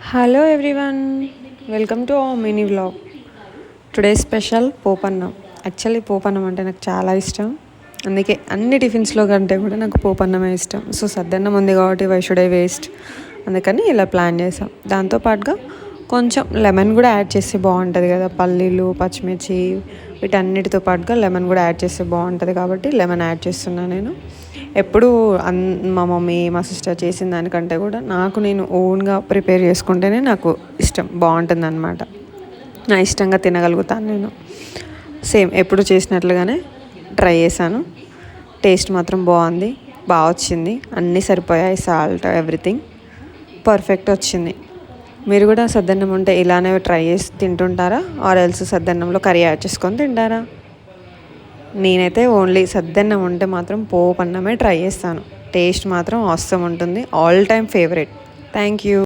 Hello everyone, welcome to our mini vlog. Today special పోపన్నం. Actually పోపన్నం అంటే నాకు చాలా ఇష్టం. అందుకే అన్ని టిఫిన్స్లో కంటే కూడా నాకు పోపన్నమే ఇష్టం. సో సద్దన్నం ఉంది కాబట్టి వై షుడ్ ఐ వేస్ట్, అందుకని ఇలా ప్లాన్ చేసాం. దాంతోపాటుగా కొంచెం లెమన్ కూడా యాడ్ చేస్తే బాగుంటుంది కదా, పల్లీలు పచ్చిమిర్చి వీటన్నిటితో పాటుగా లెమన్ కూడా యాడ్ చేస్తే బాగుంటుంది కాబట్టి లెమన్ యాడ్ చేస్తున్నాను నేను. ఎప్పుడు మా మమ్మీ మా సిస్టర్ చేసిన దానికంటే కూడా నాకు నేను ఓన్గా ప్రిపేర్ చేసుకుంటేనే నాకు ఇష్టం, బాగుంటుంది అనమాట. నా ఇష్టంగా తినగలుగుతాను నేను. సేమ్ ఎప్పుడు చేసినట్లుగానే ట్రై చేశాను. టేస్ట్ మాత్రం బాగుంది, బాగా వచ్చింది, అన్నీ సరిపోయాయి, సాల్ట్ ఎవ్రీథింగ్ పర్ఫెక్ట్ వచ్చింది. మీరు కూడా సద్దన్నం ఉంటే ఇలానే ట్రై చేసి తింటుంటారా, ఆర్ ఎల్స్ సద్దన్నంలో కర్రీ యాడ్ చేసుకొని తింటారా? నేనైతే ఓన్లీ సద్దన్నం ఉంటే మాత్రం పోపన్నమే ట్రై చేస్తాను. టేస్ట్ మాత్రం అవసరం ఉంటుంది, all time favourite. Thank you.